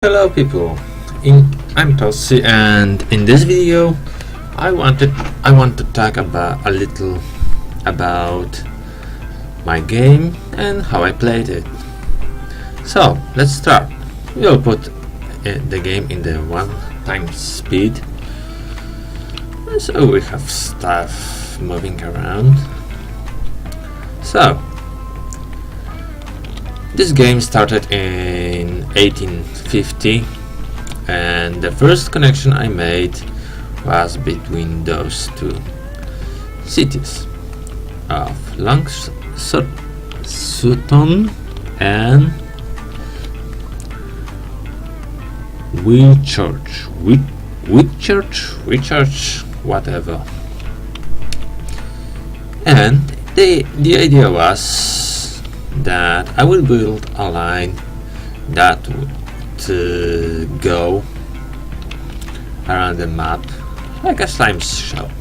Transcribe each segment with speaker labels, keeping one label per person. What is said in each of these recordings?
Speaker 1: Hello people, I'm Tossi, and in this video I want to talk about a little about my game and how I played it. So let's start. We'll put the game in the 1x speed, so we have stuff moving around. So this game started in 1850, and the first connection I made was between those two cities of Sutton and Whitchurch, whatever. And the idea was that I will build a line that would go around the map like a slime shell.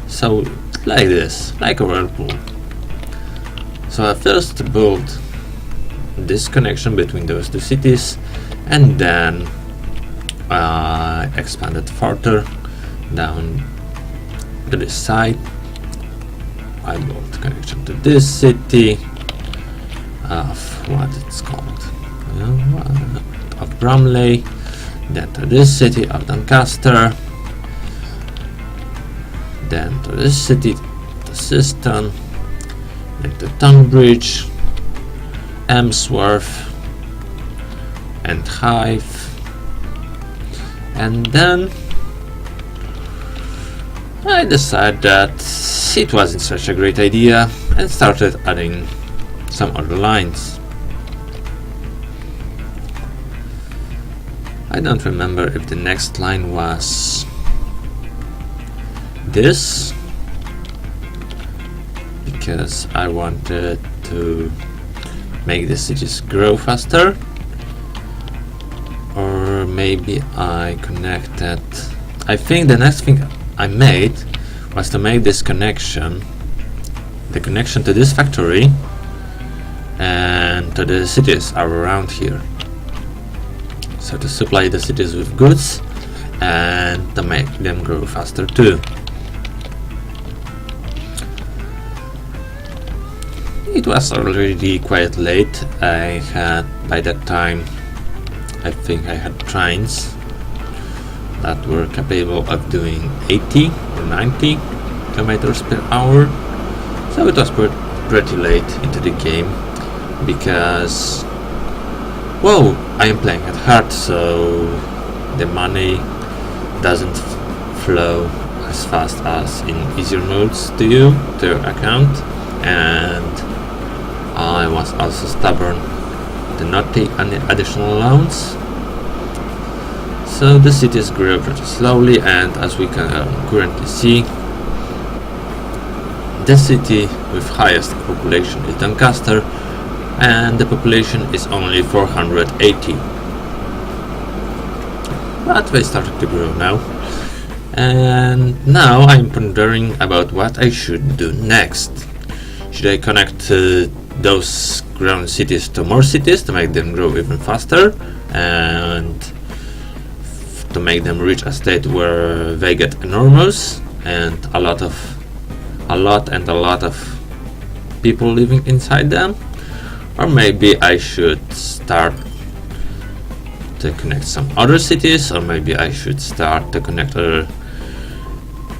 Speaker 1: So like this, like a whirlpool. So I first built this connection between those two cities, and then I expanded further down to this side. I built connection to this city of what it's called, of Bromley, then to this city of Doncaster, then to this city, to Siston, then to Tonbridge, Emsworth, and Hythe, and then I decided that it wasn't such a great idea and started adding some other lines. I don't remember if the next line was this, because I wanted to make the cities grow faster, or maybe I connected. I think the next thing I made was to make this connection, the connection to this factory and to the cities around here. So to supply the cities with goods and to make them grow faster too. It was already quite late. I had, by that time, I think I had trains that were capable of doing 80 or 90 kilometers per hour. So it was pretty late into the game, because, well, I am playing at hard, so the money doesn't flow as fast as in easier modes to your account, and I was also stubborn to not take any additional loans. So the cities grew pretty slowly, and as we can currently see, the city with highest population is Doncaster, and the population is only 480. But they started to grow now, and now I'm pondering about what I should do next. Should I connect those grown cities to more cities to make them grow even faster, and to make them reach a state where they get enormous and a lot of people living inside them? Or maybe I should start to connect some other cities, or maybe I should start to connect other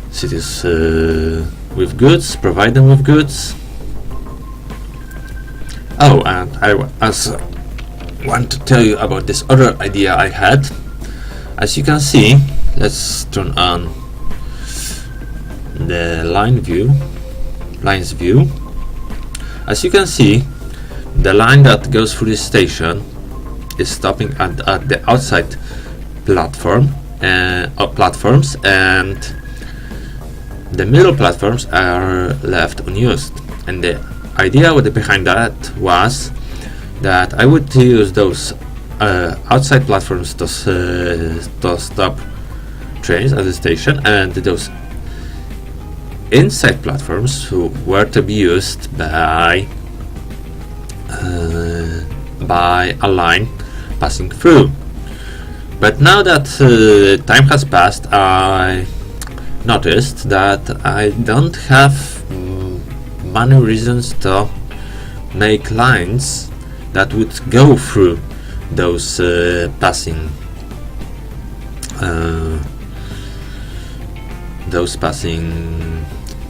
Speaker 1: cities with goods, provide them with goods. Oh, and I also want to tell you about this other idea I had. As you can see, let's turn on the lines view. As you can see, the line that goes through this station is stopping at the outside platforms, and the middle platforms are left unused. And the idea behind that was that I would use those outside platforms to stop trains at the station, and those inside platforms were to be used by a line passing through. But now that time has passed, I noticed that I don't have many reasons to make lines that would go through those passing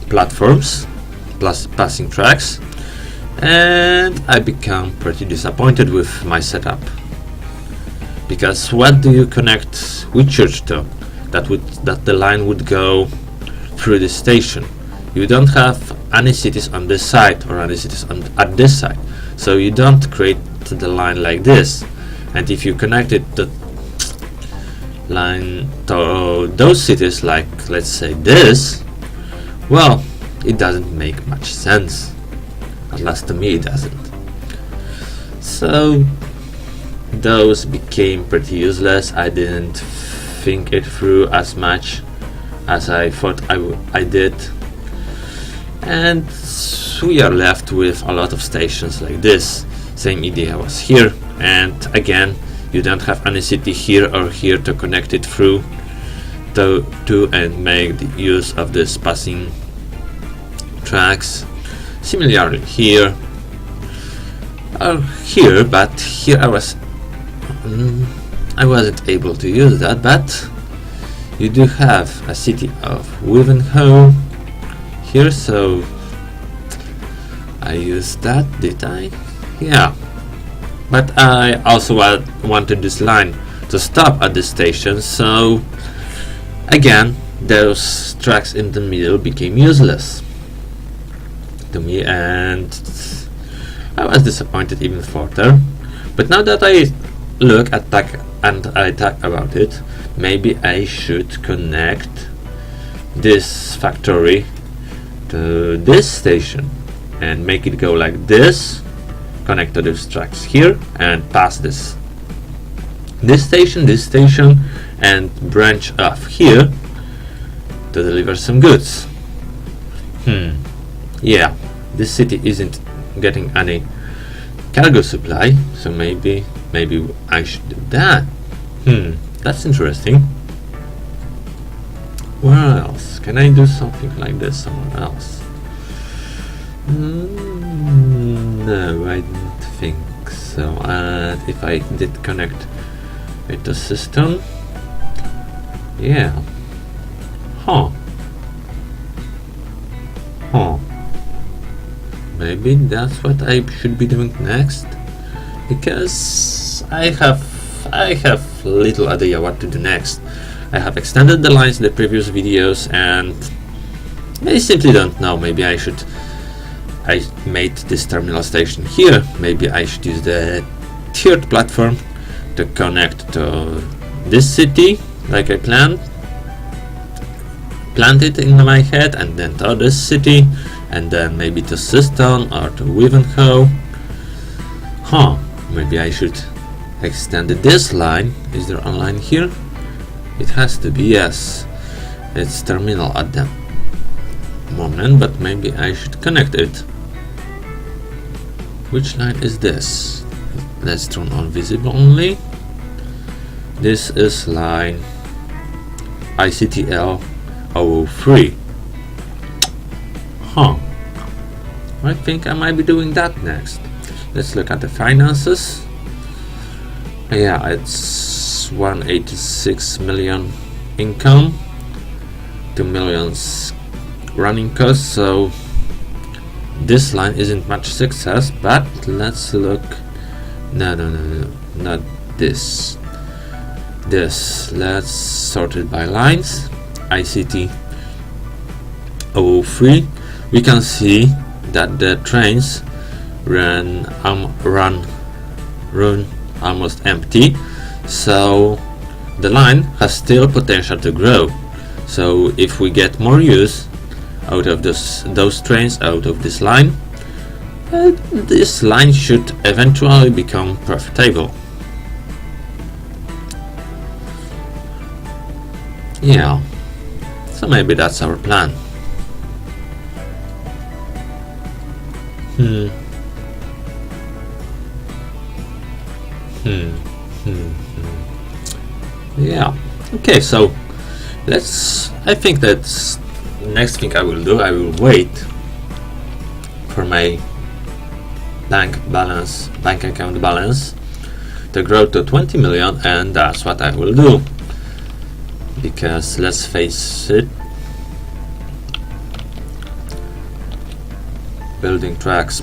Speaker 1: platforms, plus passing tracks, and I become pretty disappointed with my setup. Because what do you connect which church to that the line would go through the station? You don't have any cities on this side or any cities at this side, so you don't create the line like this. And if you connected the line to those cities, like let's say this, well, it doesn't make much sense. At least to me it doesn't. So those became pretty useless. I didn't think it through as much as I thought I did, and we are left with a lot of stations like this. Same idea was here, and again you don't have any city here or here to connect it through to and make the use of this passing tracks. Similarly here or here, but here I wasn't able to use that. But you do have a city of Wivenhoe here, so I used that, did I? Yeah. But I also wanted this line to stop at this station, so again those tracks in the middle became useless to me, and I was disappointed even further. But now that I look at that and I talk about it, maybe I should connect this factory to this station and make it go like this, connect to these tracks here and pass this station and branch off here to deliver some goods. Yeah, this city isn't getting any cargo supply, so maybe I should do that. That's interesting. Where else can I do something like this somewhere else? No, I don't think so. If I did connect with the system, yeah. Maybe that's what I should be doing next, because I have little idea what to do next. I have extended the lines in the previous videos and I simply don't know. Maybe I made this terminal station here. Maybe I should use the third platform to connect to this city like I planned it in my head, and then to this city, and then maybe to Siston or to Wivenhoe. Maybe I should extend this line. Is there a line here? It has to be, yes. It's terminal at the moment, but maybe I should connect it. Which line is this? Let's turn on visible only. This is line ICTL 003. I think I might be doing that next. Let's look at the finances. Yeah, it's 186 million income, 2 million running costs, so this line isn't much success. But let's look. No, not this. Let's sort it by lines. ICT 003. We can see that the trains run almost empty, so the line has still potential to grow. So if we get more use out of those trains, out of this line should eventually become profitable. Yeah, so maybe that's our plan. Yeah. Okay, so I think that's next thing I will do. I will wait for my bank account balance to grow to 20 million, and that's what I will do. Because let's face it, building tracks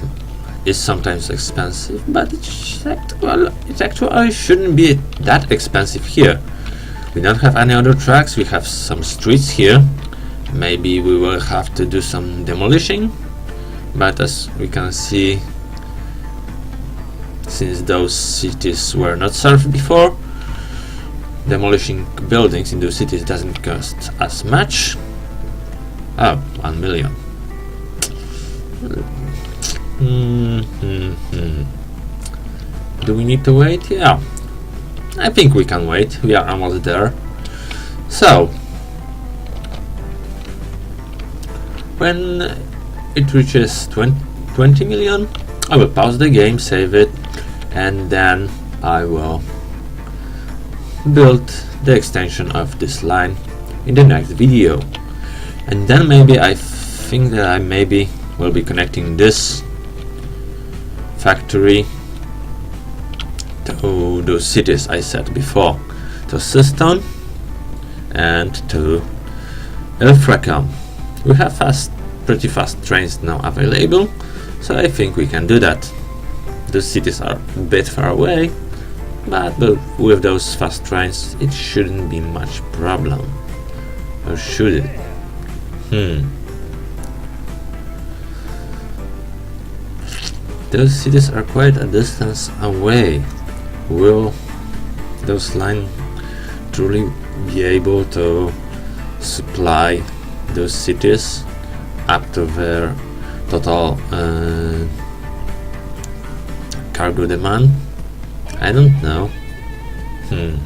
Speaker 1: is sometimes expensive, but it actually shouldn't be that expensive here. We don't have any other tracks, we have some streets here. Maybe we will have to do some demolishing, but as we can see, since those cities were not served before, demolishing buildings in those cities doesn't cost as much. Oh, 1 million. Do we need to wait? Yeah, I think we can wait. We are almost there. So when it reaches 20 million, I will pause the game, save it, and then I will build the extension of this line in the next video. And then maybe I think that I maybe will be connecting this factory to those cities I said before, to Siston and to Ilfracombe. We have pretty fast trains now available, so I think we can do that. The cities are a bit far away, but with those fast trains it shouldn't be much problem. Or should it? Those cities are quite a distance away. Will those lines truly be able to supply those cities up to their total cargo demand? I don't know.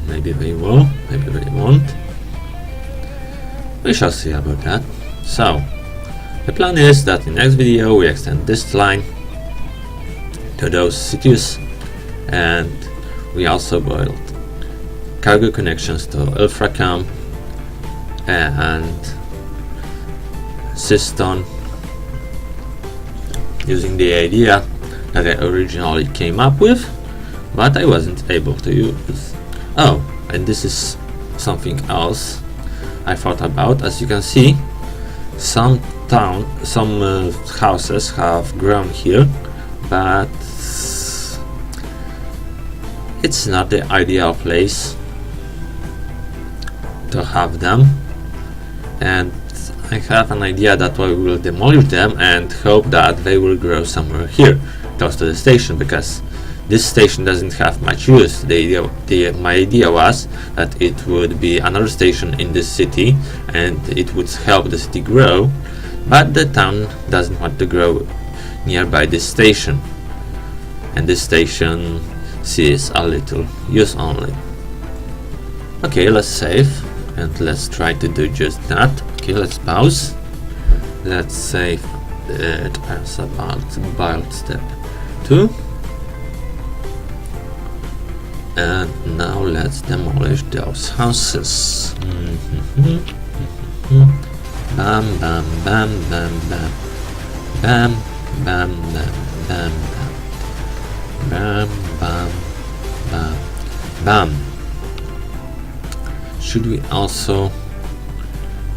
Speaker 1: Maybe they will, maybe they won't. We shall see about that. So the plan is that in the next video we extend this line to those cities, and we also build cargo connections to Ilfracombe and Siston, using the idea that I originally came up with, but I wasn't able to use. Oh, and this is something else I thought about. As you can see, some houses have grown here, but it's not the ideal place to have them, and I have an idea that we will demolish them and hope that they will grow somewhere here close to the station, because this station doesn't have much use. My idea was that it would be another station in this city and it would help the city grow, but the town doesn't want to grow nearby this station, and this station sees a little use only. Okay, let's save and let's try to do just that. Okay, let's pause. Let's save it as about build step 2. And now let's demolish those houses. Bam, bam, bam, bam, bam. Bam, bam, bam, bam, bam. Bam, bam, bam, bam. Should we also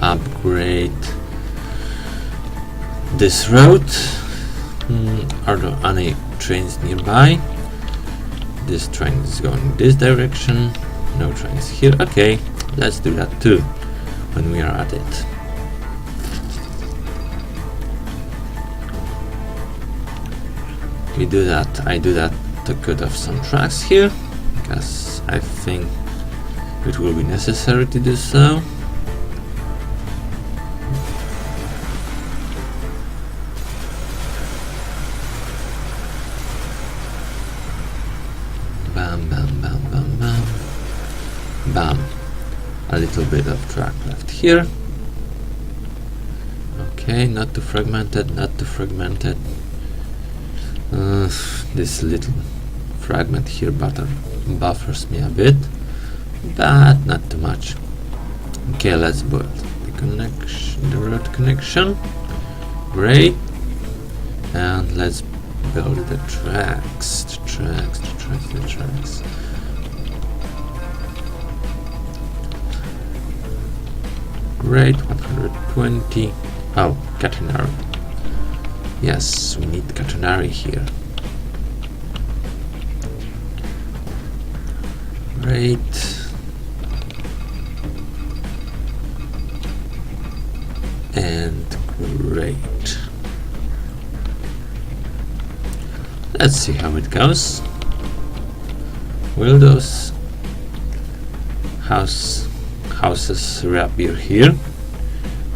Speaker 1: upgrade this road? Are there any trains nearby? This train is going this direction. No trains here. Okay, let's do that too when we are at it. We do that. I do that to cut off some tracks here, because I think it will be necessary to do so. Bam, bam, bam, bam, bam. Bam. A little bit of track left here. Okay, not too fragmented, not too fragmented. This little fragment here buffers me a bit, but not too much. Okay, let's build the connection, the road connection. Great. And let's build the tracks. The tracks. Great, 120. Oh, catenary. Yes, we need catenary here. Great. And great. Let's see how it goes. Will those houses reappear here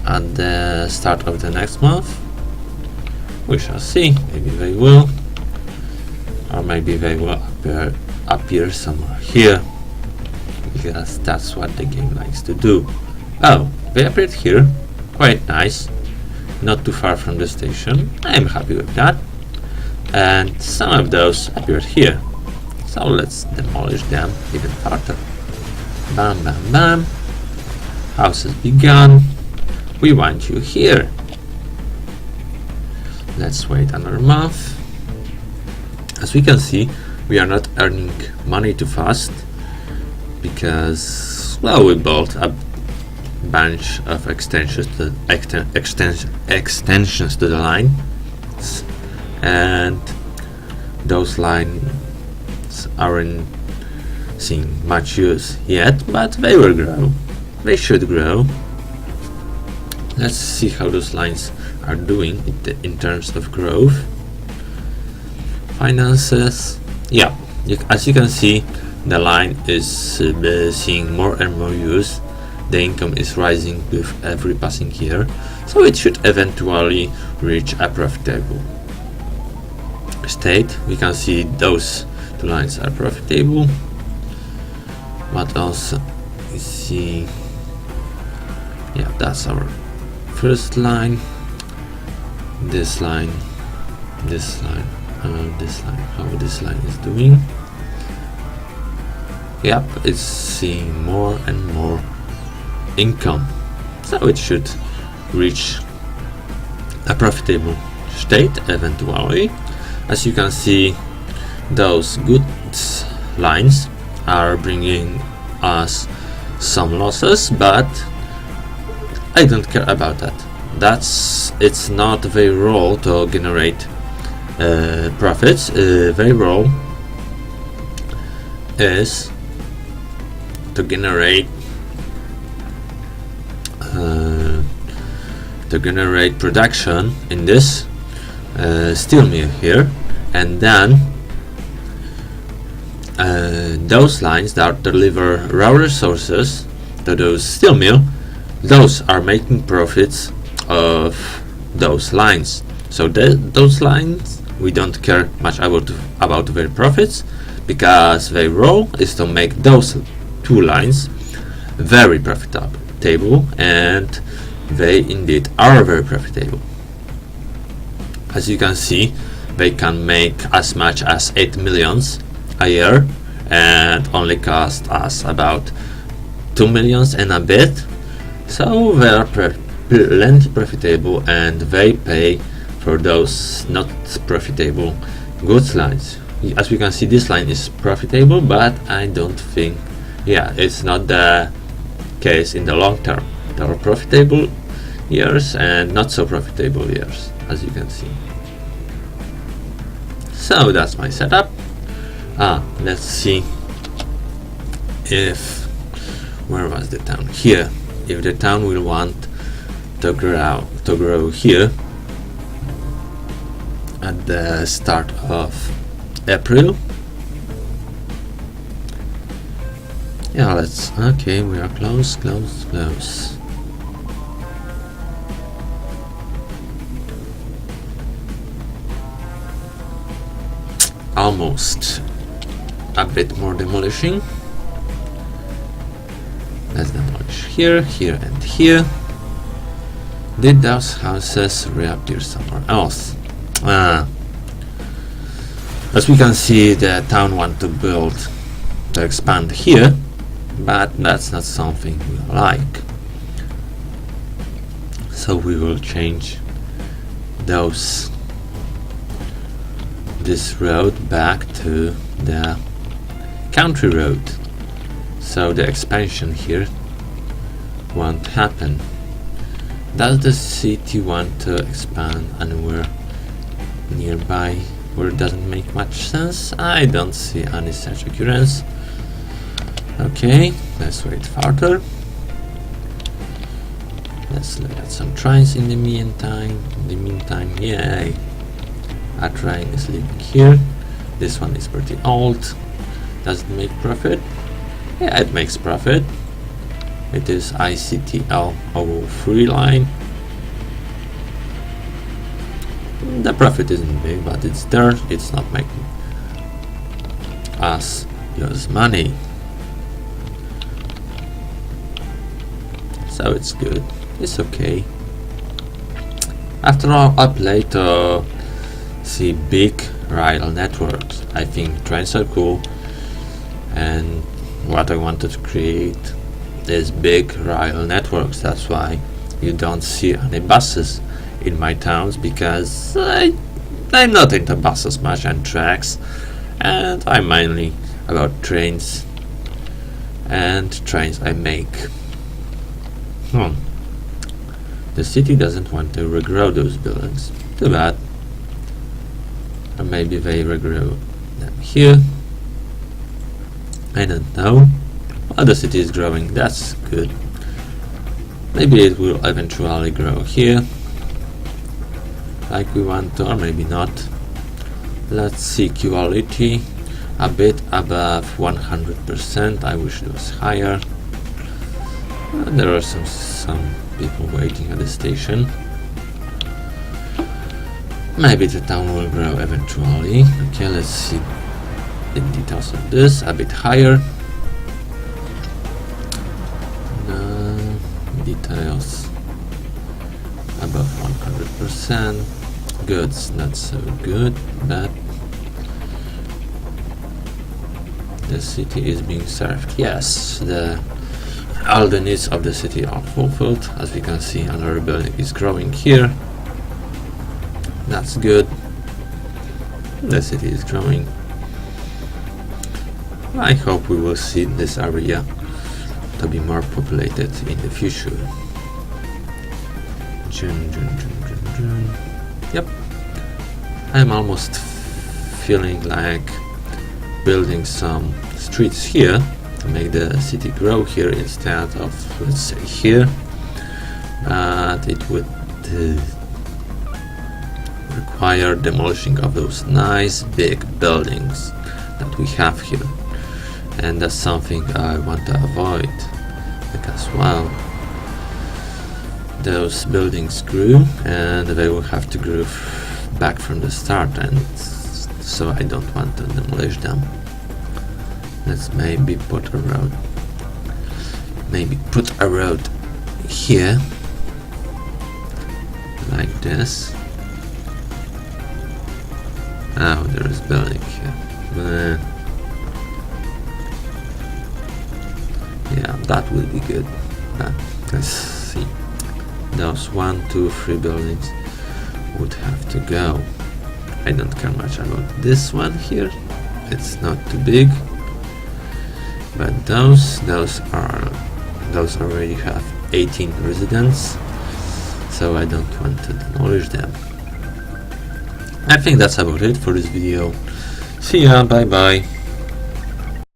Speaker 1: at the start of the next month? We shall see. Maybe they will, or maybe they will appear somewhere here, because that's what the game likes to do. Oh, they appeared here. Quite nice. Not too far from the station. I'm happy with that. And some of those appeared here. So let's demolish them even further. Bam, bam, bam. House has begun. We want you here. Let's wait another month. As we can see, we are not earning money too fast because, well, we built a bunch of extensions to the line, and those lines aren't seeing much use yet, but they will grow. They should grow. Let's see how those lines are doing in terms of growth. Finances. Yeah, as you can see, the line is seeing more and more use. The income is rising with every passing year, so it should eventually reach a profitable state. We can see those two lines are profitable, but also we see, yeah, that's our first line. This line, this line, how this line is doing. Yep, it's seeing more and more income, so it should reach a profitable state eventually. As you can see, those goods lines are bringing us some losses, but I don't care about that. It's not their role to generate profits. Their role is to generate production in this steel mill here, and then those lines that deliver raw resources to those steel mill, those are making profits of those lines. So those lines, we don't care much about their profits, because their role is to make those two lines very profitable, and they indeed are very profitable. As you can see, they can make as much as 8 millions a year and only cost us about 2 millions and a bit. So they are plenty profitable, and they pay for those not profitable goods lines. As we can see, this line is profitable, but I don't think, yeah, it's not the case in the long term. There are profitable years and not so profitable years, as you can see. So that's my setup. Let's see if, where was the town? Here. If the town will want to grow here at the start of April. Yeah, okay, we are close. Almost. A bit more demolishing. Let's demolish here, here, and here. Did those houses reappear somewhere else? As we can see, the town want to expand here, but that's not something we like. So we will change this road back to the country road, so the expansion here won't happen. Does the city want to expand anywhere nearby where it doesn't make much sense? I don't see any such occurrence. Okay, let's wait further. Let's look at some trains in the meantime. Yay! A train is leaving here. This one is pretty old. Does it make profit? Yeah, it makes profit. It is ICTL 003 line. The profit isn't big, but it's there. It's not making us lose money. So it's good. It's okay. After all, I play to see big rail networks. I think trains are cool, and what I wanted to create is big rail networks. That's why you don't see any buses in my towns, because I'm not into buses much and tracks, and I'm mainly about trains, and trains I make. The city doesn't want to regrow those buildings. Too bad. Or maybe they regrow them here. I don't know. Well, the city is growing, that's good. Maybe it will eventually grow here, like we want to, or maybe not. Let's see, quality a bit above 100%. I wish it was higher. There are some people waiting at the station. Maybe the town will grow eventually. Okay, let's see the details of this a bit higher. Details above 100%. Goods not so good, but the city is being served. Yes, all the needs of the city are fulfilled. As we can see, another building is growing here. That's good. The city is growing. I hope we will see this area to be more populated in the future. June. Yep. I'm almost feeling like building some streets here to make the city grow here instead of, let's say, here. But it would require demolishing of those nice big buildings that we have here, and that's something I want to avoid, because, well, those buildings grew and they will have to grow back from the start, and so I don't want to demolish them. Let's maybe put a road here like this. Oh, there is building here. Yeah, that would be good. But let's see. Those 1, 2, 3 buildings would have to go. I don't care much about this one here. It's not too big. But those already have 18 residents, so I don't want to demolish them. I think that's about it for this video. See ya, bye bye.